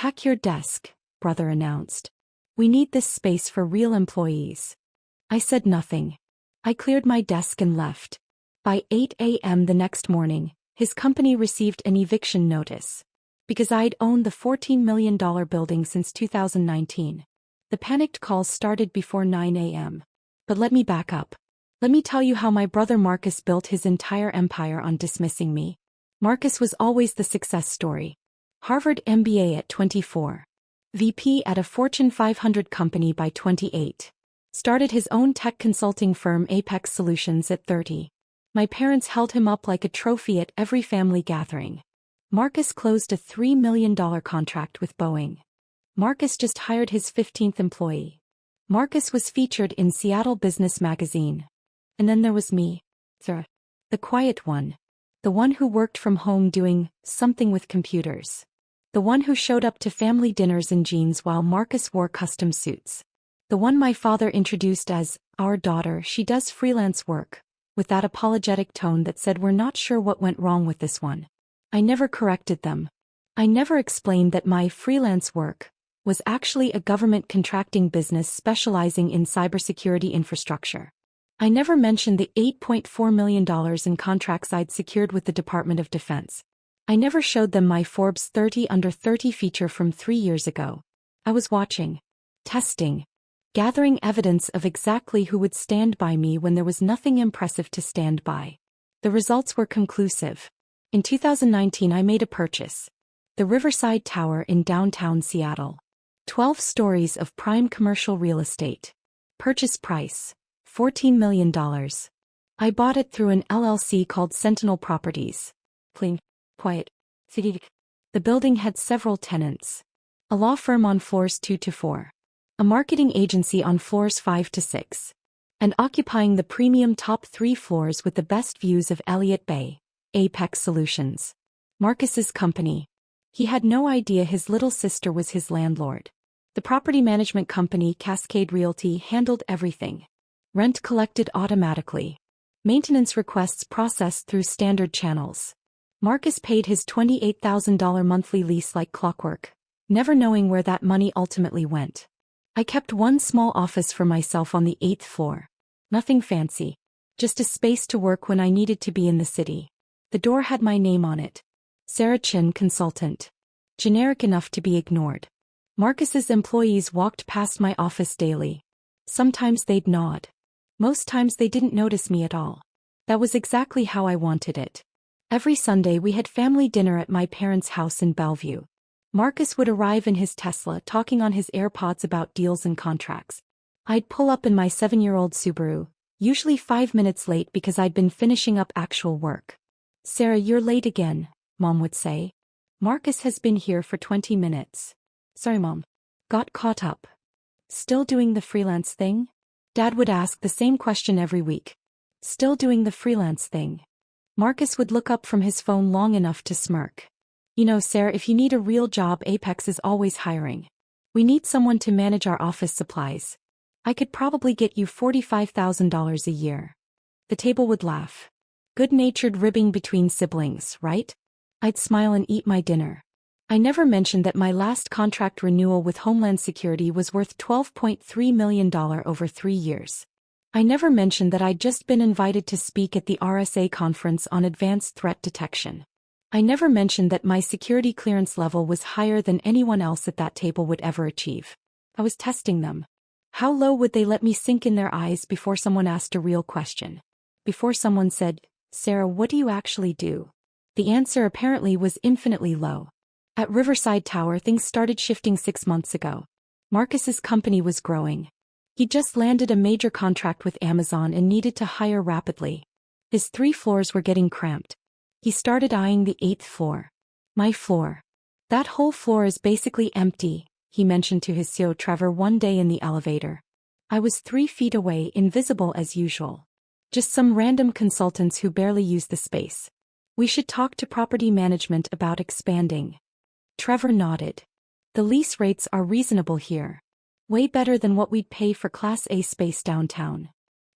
Pack your desk, brother announced. We need this space for real employees. I said nothing. I cleared my desk and left. By 8 a.m. the next morning, his company received an eviction notice. Because I'd owned the $14 million building since 2019. The panicked calls started before 9 a.m. But let me back up. Let me tell you how my brother Marcus built his entire empire on dismissing me. Marcus was always the success story. Harvard MBA at 24. VP at a Fortune 500 company by 28. Started his own tech consulting firm Apex Solutions at 30. My parents held him up like a trophy at every family gathering. Marcus closed a $3 million contract with Boeing. Marcus just hired his 15th employee. Marcus was featured in Seattle Business Magazine. And then there was me. The quiet one. The one who worked from home doing something with computers. The one who showed up to family dinners in jeans while Marcus wore custom suits. The one my father introduced as, our daughter, she does freelance work, with that apologetic tone that said we're not sure what went wrong with this one. I never corrected them. I never explained that my freelance work was actually a government contracting business specializing in cybersecurity infrastructure. I never mentioned the $8.4 million in contracts I'd secured with the Department of Defense. I never showed them my Forbes 30 Under 30 feature from 3 years ago. I was watching, testing, gathering evidence of exactly who would stand by me when there was nothing impressive to stand by. The results were conclusive. In 2019 I made a purchase. The Riverside Tower in downtown Seattle. 12 stories of prime commercial real estate. Purchase price, $14 million. I bought it through an LLC called Sentinel Properties. Clean, quiet, city. The building had several tenants. A law firm on floors 2 to 4. A marketing agency on floors 5 to 6. And occupying the premium top 3 floors with the best views of Elliott Bay. Apex Solutions. Marcus's company. He had no idea his little sister was his landlord. The property management company Cascade Realty handled everything. Rent collected automatically. Maintenance requests processed through standard channels. Marcus paid his $28,000 monthly lease like clockwork, never knowing where that money ultimately went. I kept one small office for myself on the 8th floor. Nothing fancy. Just a space to work when I needed to be in the city. The door had my name on it. Sarah Chin, consultant. Generic enough to be ignored. Marcus's employees walked past my office daily. Sometimes they'd nod. Most times they didn't notice me at all. That was exactly how I wanted it. Every Sunday we had family dinner at my parents' house in Bellevue. Marcus would arrive in his Tesla talking on his AirPods about deals and contracts. I'd pull up in my 7-year-old Subaru, usually 5 minutes late because I'd been finishing up actual work. Sarah, you're late again, Mom would say. Marcus has been here for 20 minutes. Sorry, Mom. Got caught up. Still doing the freelance thing? Dad would ask the same question every week. Still doing the freelance thing? Marcus would look up from his phone long enough to smirk. You know, Sarah, if you need a real job, Apex is always hiring. We need someone to manage our office supplies. I could probably get you $45,000 a year. The table would laugh. Good-natured ribbing between siblings, right? I'd smile and eat my dinner. I never mentioned that my last contract renewal with Homeland Security was worth $12.3 million over 3 years. I never mentioned that I'd just been invited to speak at the RSA conference on advanced threat detection. I never mentioned that my security clearance level was higher than anyone else at that table would ever achieve. I was testing them. How low would they let me sink in their eyes before someone asked a real question? Before someone said, Sarah, what do you actually do? The answer apparently was infinitely low. At Riverside Tower, things started shifting 6 months ago. Marcus's company was growing. He just landed a major contract with Amazon and needed to hire rapidly. His 3 floors were getting cramped. He started eyeing the 8th floor. My floor. That whole floor is basically empty, he mentioned to his CEO Trevor one day in the elevator. I was 3 feet away, invisible as usual. Just some random consultants who barely use the space. We should talk to property management about expanding. Trevor nodded. The lease rates are reasonable here. Way better than what we'd pay for Class A space downtown.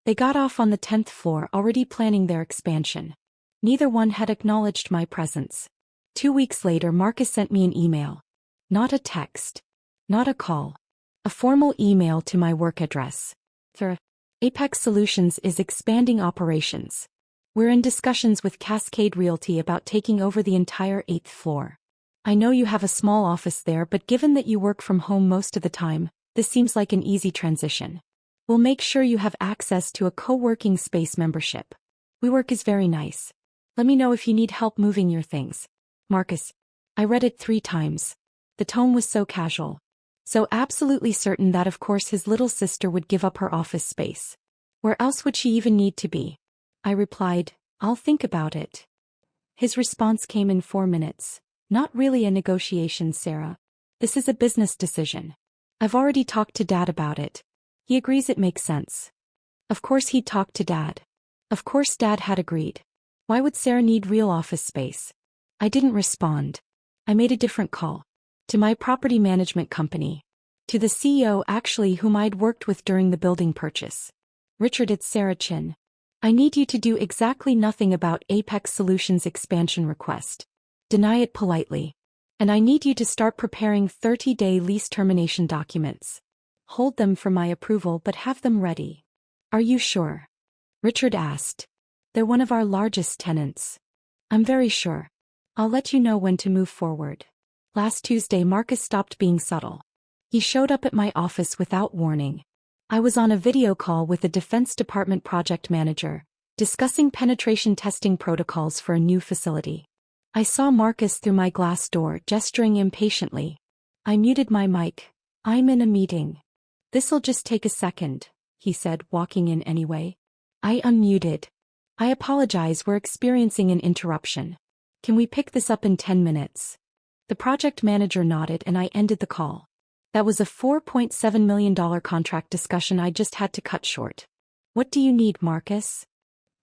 They got off on the 10th floor, already planning their expansion. Neither one had acknowledged my presence. 2 weeks later, Marcus sent me an email. Not a text. Not a call. A formal email to my work address. Sir, Apex Solutions is expanding operations. We're in discussions with Cascade Realty about taking over the entire 8th floor. I know you have a small office there, but given that you work from home most of the time, this seems like an easy transition. We'll make sure you have access to a co-working space membership. WeWork is very nice. Let me know if you need help moving your things. Marcus. I read it 3 times. The tone was so casual. So absolutely certain that of course his little sister would give up her office space. Where else would she even need to be? I replied, I'll think about it. His response came in 4 minutes. Not really a negotiation, Sarah. This is a business decision. I've already talked to Dad about it. He agrees it makes sense. Of course he'd talked to Dad. Of course Dad had agreed. Why would Sarah need real office space? I didn't respond. I made a different call. To my property management company. To the CEO actually whom I'd worked with during the building purchase. Richard, it's Sarah Chin. I need you to do exactly nothing about Apex Solutions expansion request. Deny it politely. And I need you to start preparing 30-day lease termination documents. Hold them for my approval but have them ready. Are you sure? Richard asked. They're one of our largest tenants. I'm very sure. I'll let you know when to move forward. Last Tuesday Marcus stopped being subtle. He showed up at my office without warning. I was on a video call with the Defense Department project manager, discussing penetration testing protocols for a new facility. I saw Marcus through my glass door, gesturing impatiently. I muted my mic. I'm in a meeting. This'll just take a second, he said, walking in anyway. I unmuted. I apologize, we're experiencing an interruption. Can we pick this up in 10 minutes? The project manager nodded and I ended the call. That was a $4.7 million contract discussion I just had to cut short. What do you need, Marcus?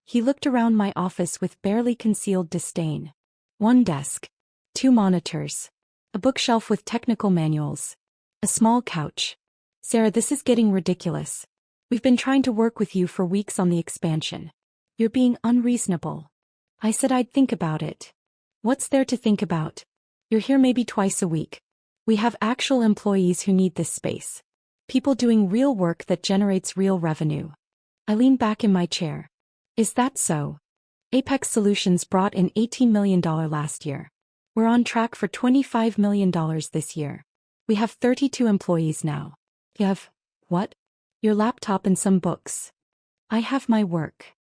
He looked around my office with barely concealed disdain. 1 desk. 2 monitors. A bookshelf with technical manuals. A small couch. Sarah, this is getting ridiculous. We've been trying to work with you for weeks on the expansion. You're being unreasonable. I said I'd think about it. What's there to think about? You're here maybe twice a week. We have actual employees who need this space. People doing real work that generates real revenue. I leaned back in my chair. Is that so? Apex Solutions brought in $18 million last year. We're on track for $25 million this year. We have 32 employees now. You have, what? Your laptop and some books. I have my work.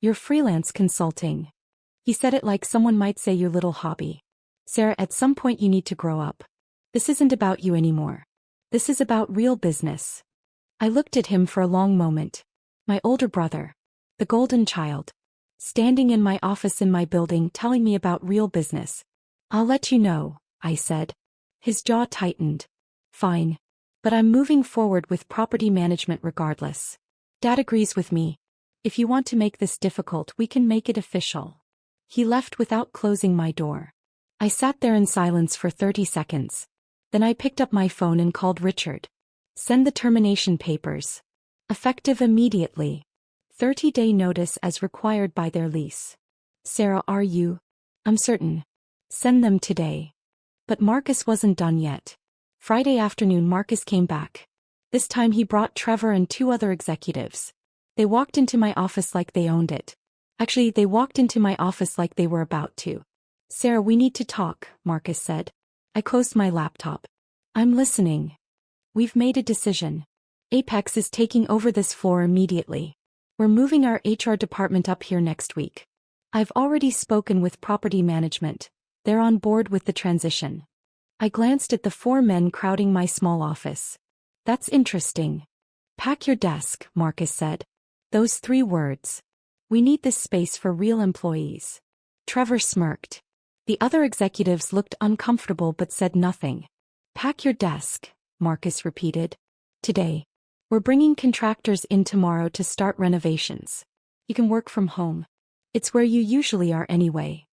Your freelance consulting. He said it like someone might say your little hobby. Sarah, at some point you need to grow up. This isn't about you anymore. This is about real business. I looked at him for a long moment. My older brother. The golden child. Standing in my office in my building telling me about real business. I'll let you know, I said. His jaw tightened. Fine. But I'm moving forward with property management regardless. Dad agrees with me. If you want to make this difficult, we can make it official. He left without closing my door. I sat there in silence for 30 seconds. Then I picked up my phone and called Richard. Send the termination papers. Effective immediately. 30-day notice as required by their lease. Sarah, are you? I'm certain. Send them today. But Marcus wasn't done yet. Friday afternoon Marcus came back. This time he brought Trevor and 2 other executives. They walked into my office like they owned it. Actually, they walked into my office like they were about to. Sarah, we need to talk, Marcus said. I closed my laptop. I'm listening. We've made a decision. Apex is taking over this floor immediately. We're moving our HR department up here next week. I've already spoken with property management. They're on board with the transition. I glanced at the 4 men crowding my small office. That's interesting. Pack your desk, Marcus said. Those 3 words. We need this space for real employees. Trevor smirked. The other executives looked uncomfortable but said nothing. Pack your desk, Marcus repeated. Today. We're bringing contractors in tomorrow to start renovations. You can work from home. It's where you usually are anyway.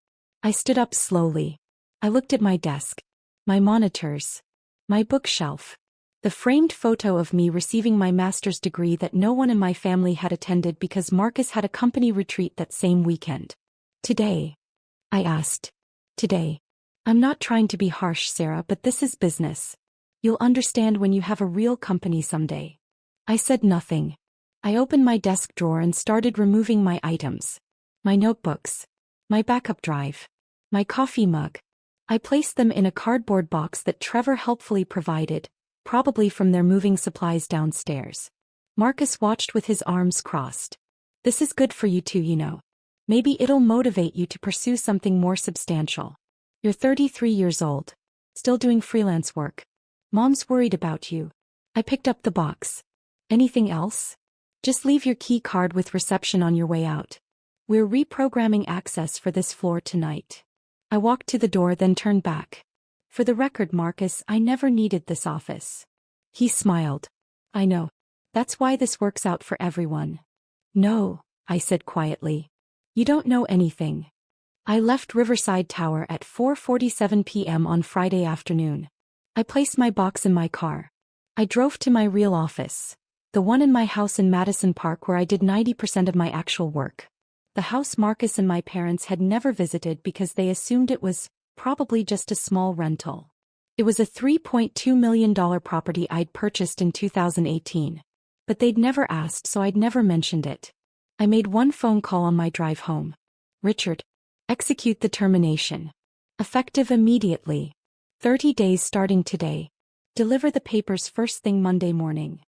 I stood up slowly. I looked at my desk. My monitors. My bookshelf. The framed photo of me receiving my master's degree that no one in my family had attended because Marcus had a company retreat that same weekend. Today? I asked. Today. I'm not trying to be harsh, Sarah, but this is business. You'll understand when you have a real company someday. I said nothing. I opened my desk drawer and started removing my items. My notebooks. My backup drive. My coffee mug. I placed them in a cardboard box that Trevor helpfully provided, probably from their moving supplies downstairs. Marcus watched with his arms crossed. This is good for you too, you know. Maybe it'll motivate you to pursue something more substantial. You're 33 years old. Still doing freelance work. Mom's worried about you. I picked up the box. Anything else? Just leave your key card with reception on your way out. We're reprogramming access for this floor tonight. I walked to the door, then turned back. For the record, Marcus, I never needed this office. He smiled. I know. That's why this works out for everyone. No, I said quietly. You don't know anything. I left Riverside Tower at 4:47 p.m. on Friday afternoon. I placed my box in my car. I drove to my real office. The one in my house in Madison Park where I did 90% of my actual work. The house Marcus and my parents had never visited because they assumed it was probably just a small rental. It was a $3.2 million property I'd purchased in 2018. But they'd never asked, so I'd never mentioned it. I made one phone call on my drive home. Richard. Execute the termination. Effective immediately. 30 days starting today. Deliver the papers first thing Monday morning.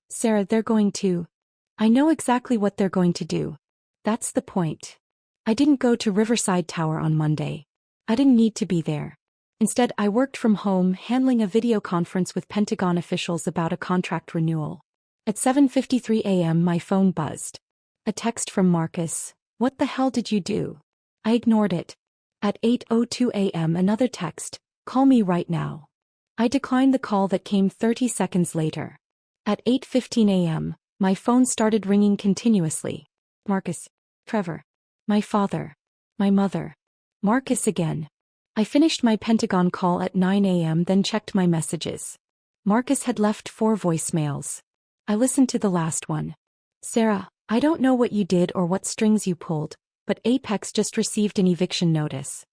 Sarah, they're going to. I know exactly what they're going to do. That's the point. I didn't go to Riverside Tower on Monday. I didn't need to be there. Instead, I worked from home handling a video conference with Pentagon officials about a contract renewal. At 7:53 a.m. my phone buzzed. A text from Marcus. What the hell did you do? I ignored it. At 8:02 a.m. another text. Call me right now. I declined the call that came 30 seconds later. At 8:15 a.m., my phone started ringing continuously. Marcus. Trevor. My father. My mother. Marcus again. I finished my Pentagon call at 9 a.m. then checked my messages. Marcus had left 4 voicemails. I listened to the last one. Sarah, I don't know what you did or what strings you pulled, but Apex just received an eviction notice.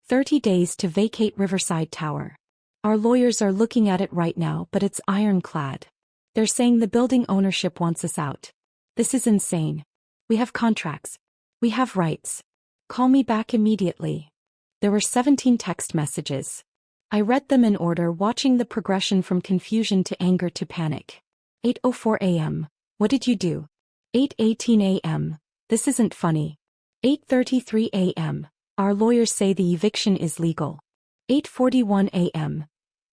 30 days to vacate Riverside Tower. Our lawyers are looking at it right now, but it's ironclad. They're saying the building ownership wants us out. This is insane. We have contracts. We have rights. Call me back immediately. There were 17 text messages. I read them in order, watching the progression from confusion to anger to panic. 8:04 a.m. What did you do? 8:18 a.m. This isn't funny. 8:33 a.m. Our lawyers say the eviction is legal. 8:41 a.m.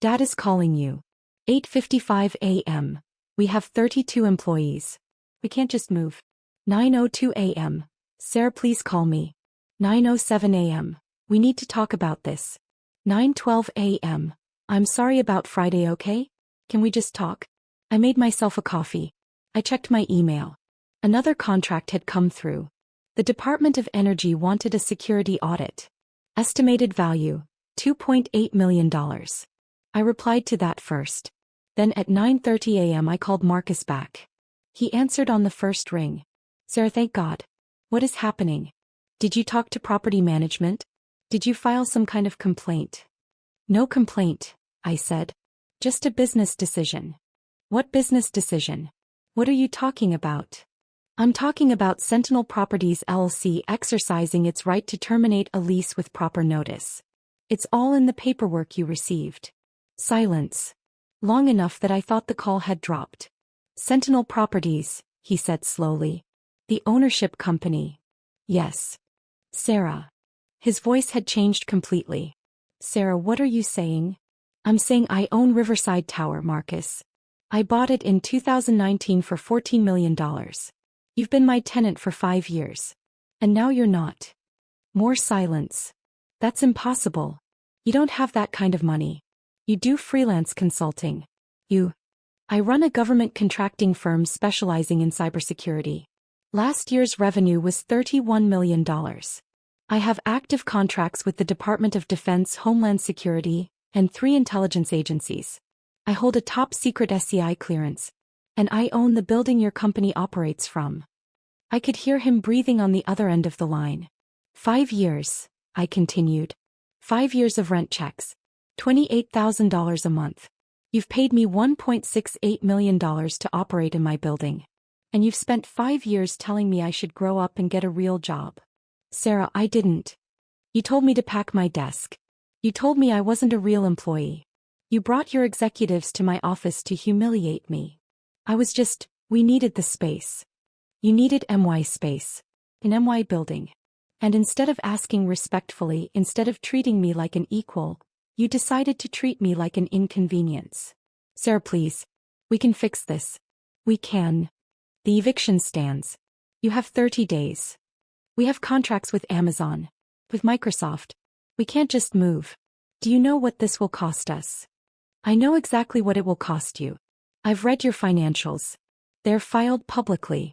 Dad is calling you. 8:55 a.m. We have 32 employees. We can't just move. 9:02 a.m. Sarah, please call me. 9:07 a.m. We need to talk about this. 9:12 a.m. I'm sorry about Friday, okay? Can we just talk? I made myself a coffee. I checked my email. Another contract had come through. The Department of Energy wanted a security audit. Estimated value, $2.8 million. I replied to that first. Then at 9:30 a.m. I called Marcus back. He answered on the first ring. Sarah, thank God. What is happening? Did you talk to property management? Did you file some kind of complaint? No complaint, I said. Just a business decision. What business decision? What are you talking about? I'm talking about Sentinel Properties LLC exercising its right to terminate a lease with proper notice. It's all in the paperwork you received. Silence. Long enough that I thought the call had dropped. Sentinel Properties, he said slowly. The ownership company. Yes. Sarah. His voice had changed completely. Sarah, what are you saying? I'm saying I own Riverside Tower, Marcus. I bought it in 2019 for $14 million. You've been my tenant for 5 years. And now you're not. More silence. That's impossible. You don't have that kind of money. You do freelance consulting. I run a government contracting firm specializing in cybersecurity. Last year's revenue was $31 million. I have active contracts with the Department of Defense, Homeland Security, and 3 intelligence agencies. I hold a top-secret SCI clearance, and I own the building your company operates from. I could hear him breathing on the other end of the line. 5 years, I continued. 5 years of rent checks. $28,000 a month. You've paid me $1.68 million to operate in my building. And you've spent 5 years telling me I should grow up and get a real job. Sarah, I didn't. You told me to pack my desk. You told me I wasn't a real employee. You brought your executives to my office to humiliate me. We needed the space. You needed MY space. An MY building. And instead of asking respectfully, instead of treating me like an equal, you decided to treat me like an inconvenience. Sarah, please. We can fix this. We can. The eviction stands. You have 30 days. We have contracts with Amazon. With Microsoft. We can't just move. Do you know what this will cost us? I know exactly what it will cost you. I've read your financials. They're filed publicly.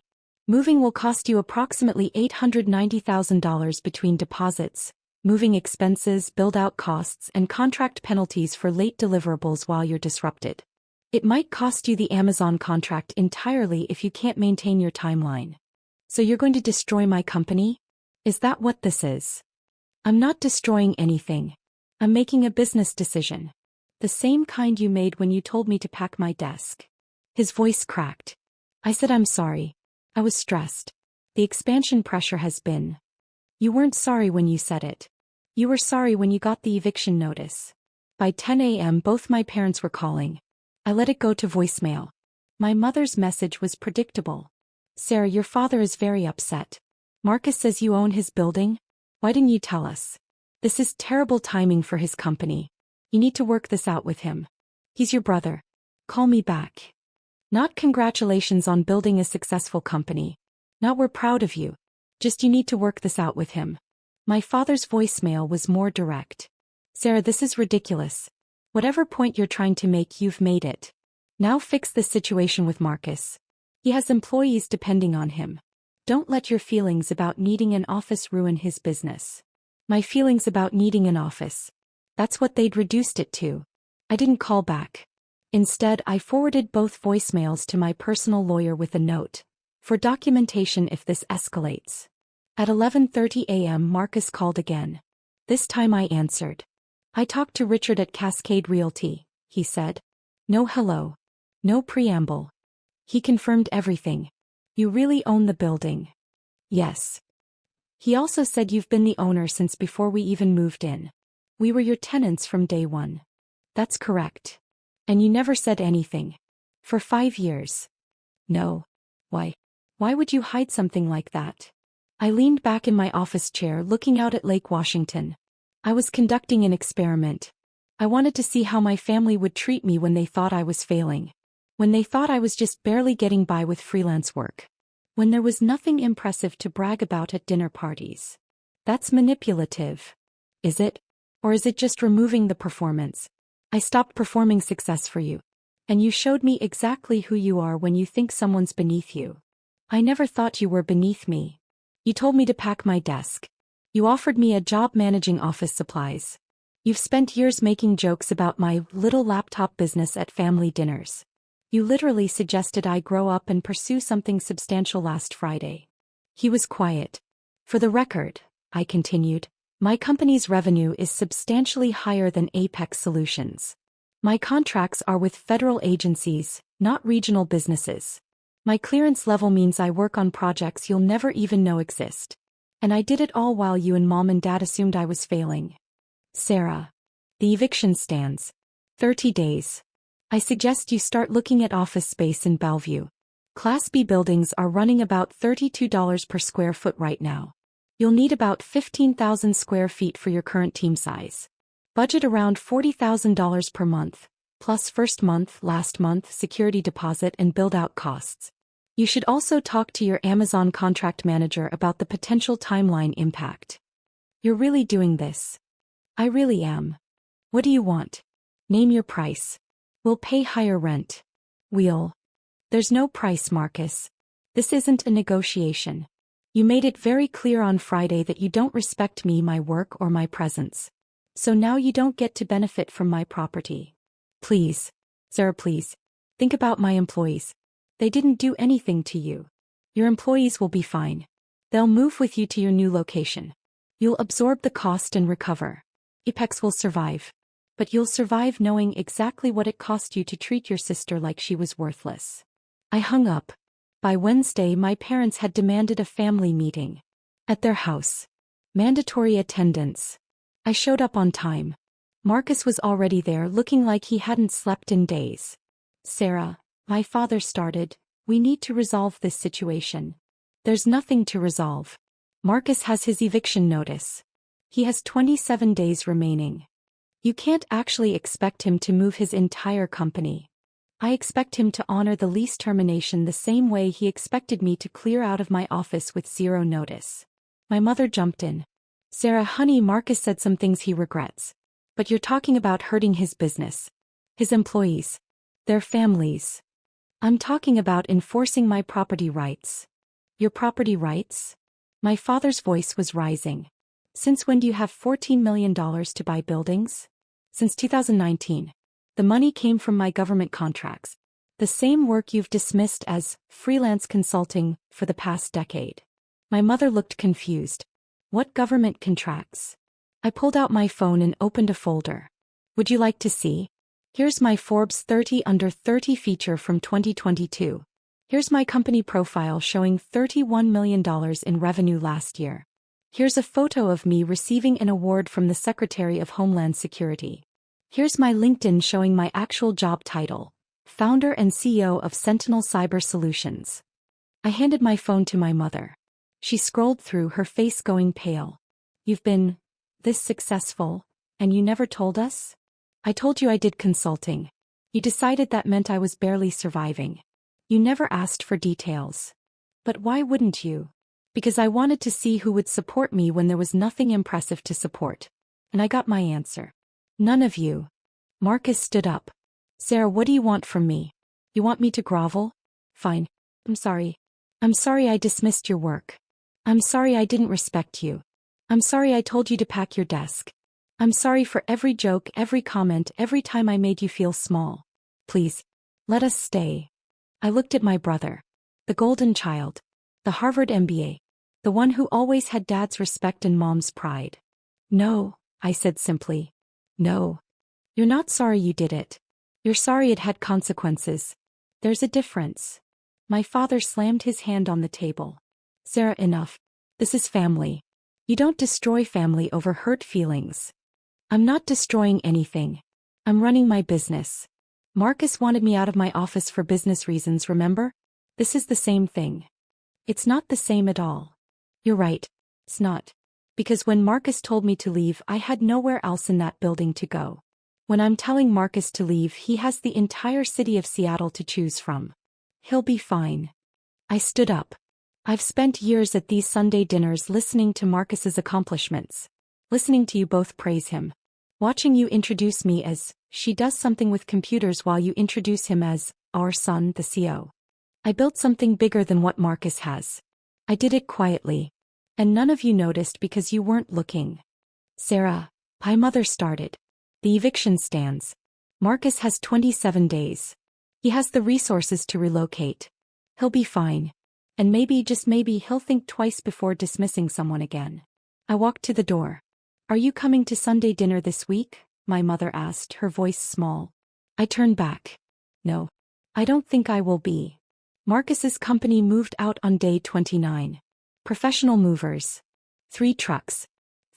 Moving will cost you approximately $890,000 between deposits, moving expenses, build-out costs, and contract penalties for late deliverables while you're disrupted. It might cost you the Amazon contract entirely if you can't maintain your timeline. So you're going to destroy my company? Is that what this is? I'm not destroying anything. I'm making a business decision. The same kind you made when you told me to pack my desk. His voice cracked. I said I'm sorry. I was stressed. The expansion pressure has been. You weren't sorry when you said it. You were sorry when you got the eviction notice. By 10 a.m. both my parents were calling. I let it go to voicemail. My mother's message was predictable. Sarah, your father is very upset. Marcus says you own his building? Why didn't you tell us? This is terrible timing for his company. You need to work this out with him. He's your brother. Call me back. Not congratulations on building a successful company. Not we're proud of you. Just you need to work this out with him. My father's voicemail was more direct. Sarah, this is ridiculous. Whatever point you're trying to make, you've made it. Now fix this situation with Marcus. He has employees depending on him. Don't let your feelings about needing an office ruin his business. My feelings about needing an office. That's what they'd reduced it to. I didn't call back. Instead, I forwarded both voicemails to my personal lawyer with a note. For documentation if this escalates. At 11:30 a.m. Marcus called again. This time I answered. I talked to Richard at Cascade Realty, he said. No hello. No preamble. He confirmed everything. You really own the building? Yes. He also said you've been the owner since before we even moved in. We were your tenants from day one. That's correct. And you never said anything. For 5 years. No. Why? Why would you hide something like that? I leaned back in my office chair looking out at Lake Washington. I was conducting an experiment. I wanted to see how my family would treat me when they thought I was failing. When they thought I was just barely getting by with freelance work. When there was nothing impressive to brag about at dinner parties. That's manipulative. Is it? Or is it just removing the performance? I stopped performing success for you. And you showed me exactly who you are when you think someone's beneath you. I never thought you were beneath me. You told me to pack my desk. You offered me a job managing office supplies. You've spent years making jokes about my little laptop business at family dinners. You literally suggested I grow up and pursue something substantial last Friday. He was quiet. For the record, I continued, my company's revenue is substantially higher than Apex Solutions. My contracts are with federal agencies, not regional businesses. My clearance level means I work on projects you'll never even know exist. And I did it all while you and Mom and Dad assumed I was failing. Sarah. The eviction stands. 30 days. I suggest you start looking at office space in Bellevue. Class B buildings are running about $32 per square foot right now. You'll need about 15,000 square feet for your current team size. Budget around $40,000 per month, plus first month, last month, security deposit and build-out costs. You should also talk to your Amazon contract manager about the potential timeline impact. You're really doing this. I really am. What do you want? Name your price. We'll pay higher rent. There's no price, Marcus. This isn't a negotiation. You made it very clear on Friday that you don't respect me, my work, or my presence. So now you don't get to benefit from my property. Please, Sarah, please. Think about my employees. They didn't do anything to you. Your employees will be fine. They'll move with you to your new location. You'll absorb the cost and recover. Apex will survive. But you'll survive knowing exactly what it cost you to treat your sister like she was worthless. I hung up. By Wednesday, my parents had demanded a family meeting. At their house. Mandatory attendance. I showed up on time. Marcus was already there, looking like he hadn't slept in days. Sarah, my father started, we need to resolve this situation. There's nothing to resolve. Marcus has his eviction notice. He has 27 days remaining. You can't actually expect him to move his entire company. I expect him to honor the lease termination the same way he expected me to clear out of my office with 0 notice. My mother jumped in. Sarah, honey, Marcus said some things he regrets. But you're talking about hurting his business. His employees. Their families. I'm talking about enforcing my property rights. Your property rights? My father's voice was rising. Since when do you have $14 million to buy buildings? Since 2019. The money came from my government contracts. The same work you've dismissed as freelance consulting for the past decade. My mother looked confused. What government contracts? I pulled out my phone and opened a folder. Would you like to see? Here's my Forbes 30 Under 30 feature from 2022. Here's my company profile showing $31 million in revenue last year. Here's a photo of me receiving an award from the Secretary of Homeland Security. Here's my LinkedIn showing my actual job title, founder and CEO of Sentinel Cyber Solutions. I handed my phone to my mother. She scrolled through, her face going pale. You've been this successful, and you never told us? I told you I did consulting. You decided that meant I was barely surviving. You never asked for details. But why wouldn't you? Because I wanted to see who would support me when there was nothing impressive to support. And I got my answer. None of you. Marcus stood up. Sarah, what do you want from me? You want me to grovel? Fine. I'm sorry. I'm sorry I dismissed your work. I'm sorry I didn't respect you. I'm sorry I told you to pack your desk. I'm sorry for every joke, every comment, every time I made you feel small. Please, let us stay. I looked at my brother. The golden child. The Harvard MBA. The one who always had dad's respect and mom's pride. No, I said simply. No. You're not sorry you did it. You're sorry it had consequences. There's a difference. My father slammed his hand on the table. Sarah, enough. This is family. You don't destroy family over hurt feelings. I'm not destroying anything. I'm running my business. Marcus wanted me out of my office for business reasons, remember? This is the same thing. It's not the same at all. You're right. It's not. Because when Marcus told me to leave, I had nowhere else in that building to go. When I'm telling Marcus to leave, he has the entire city of Seattle to choose from. He'll be fine. I stood up. I've spent years at these Sunday dinners listening to Marcus's accomplishments. Listening to you both praise him. Watching you introduce me as, she does something with computers while you introduce him as, our son, the CEO. I built something bigger than what Marcus has. I did it quietly. And none of you noticed because you weren't looking. Sarah, my mother started. The eviction stands. Marcus has 27 days. He has the resources to relocate. He'll be fine. And maybe, just maybe, he'll think twice before dismissing someone again. I walked to the door. Are you coming to Sunday dinner this week? My mother asked, her voice small. I turned back. No. I don't think I will be. Marcus's company moved out on day 29. Professional movers. 3 trucks.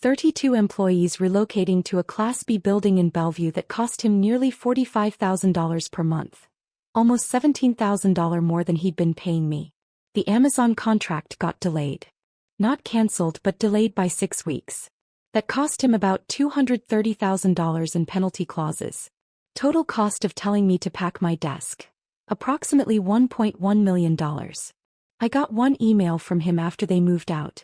32 employees relocating to a Class B building in Bellevue that cost him nearly $45,000 per month. Almost $17,000 more than he'd been paying me. The Amazon contract got delayed. Not cancelled but delayed by 6 weeks. That cost him about $230,000 in penalty clauses. Total cost of telling me to pack my desk. Approximately $1.1 million. I got one email from him after they moved out.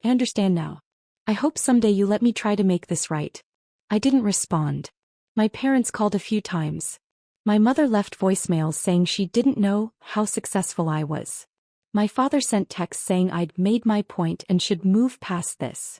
I understand now. I hope someday you let me try to make this right. I didn't respond. My parents called a few times. My mother left voicemails saying she didn't know how successful I was. My father sent texts saying I'd made my point and should move past this.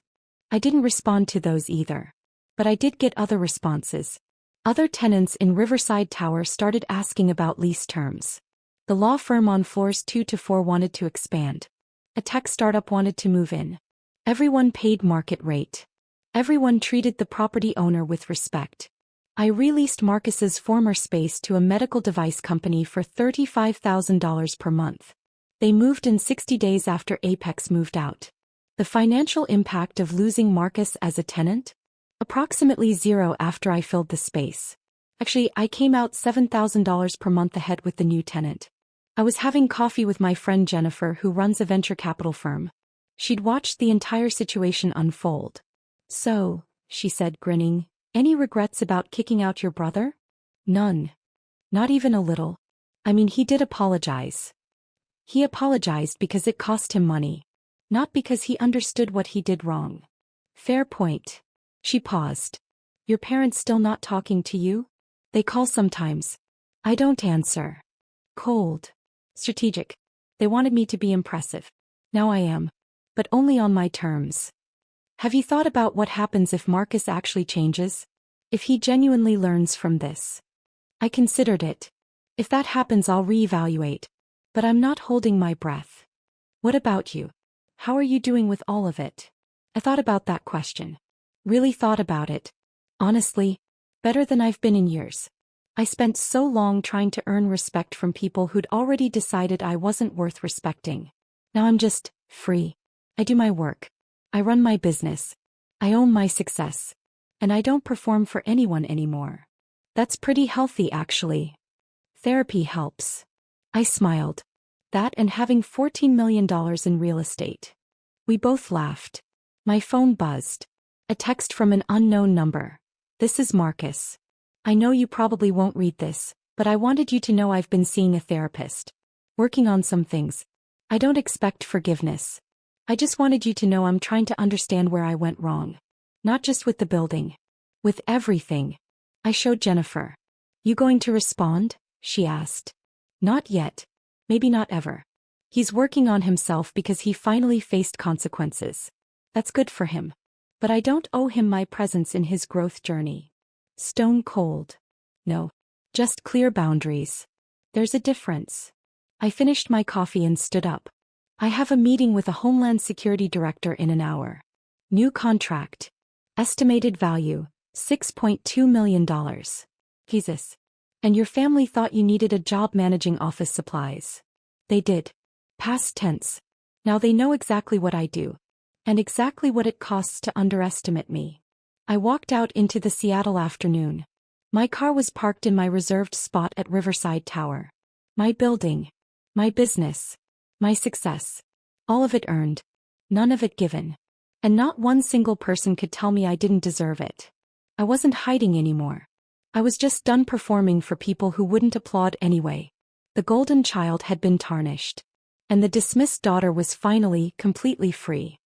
I didn't respond to those either. But I did get other responses. Other tenants in Riverside Tower started asking about lease terms. The law firm on floors 2 to 4 wanted to expand. A tech startup wanted to move in. Everyone paid market rate. Everyone treated the property owner with respect. I released Marcus's former space to a medical device company for $35,000 per month. They moved in 60 days after Apex moved out. The financial impact of losing Marcus as a tenant? Approximately zero after I filled the space. Actually, I came out $7,000 per month ahead with the new tenant. I was having coffee with my friend Jennifer, who runs a venture capital firm. She'd watched the entire situation unfold. "So," she said, grinning, "any regrets about kicking out your brother?" "None. Not even a little. I mean, he did apologize. He apologized because it cost him money. Not because he understood what he did wrong." "Fair point." She paused. "Your parents still not talking to you?" "They call sometimes. I don't answer." "Cold. Strategic. They wanted me to be impressive. Now I am. But only on my terms." "Have you thought about what happens if Marcus actually changes? If he genuinely learns from this?" "I considered it. If that happens, I'll reevaluate. But I'm not holding my breath." "What about you? How are you doing with all of it?" I thought about that question. Really thought about it. Honestly, better than I've been in years. I spent so long trying to earn respect from people who'd already decided I wasn't worth respecting. Now I'm just free. I do my work. I run my business. I own my success. And I don't perform for anyone anymore. That's pretty healthy, actually. Therapy helps. I smiled. That and having $14 million in real estate. We both laughed. My phone buzzed. A text from an unknown number. "This is Marcus. I know you probably won't read this, but I wanted you to know I've been seeing a therapist. Working on some things. I don't expect forgiveness. I just wanted you to know I'm trying to understand where I went wrong. Not just with the building. With everything." I showed Jennifer. "You going to respond?" she asked. "Not yet. Maybe not ever. He's working on himself because he finally faced consequences. That's good for him. But I don't owe him my presence in his growth journey." Stone cold. No. Just clear boundaries. There's a difference. I finished my coffee and stood up. "I have a meeting with a Homeland Security director in an hour. New contract. Estimated value, $6.2 million. Jesus. And your family thought you needed a job managing office supplies." "They did. Past tense. Now they know exactly what I do. And exactly what it costs to underestimate me." I walked out into the Seattle afternoon. My car was parked in my reserved spot at Riverside Tower. My building. My business. My success. All of it earned. None of it given. And not one single person could tell me I didn't deserve it. I wasn't hiding anymore. I was just done performing for people who wouldn't applaud anyway. The golden child had been tarnished. And the dismissed daughter was finally completely free.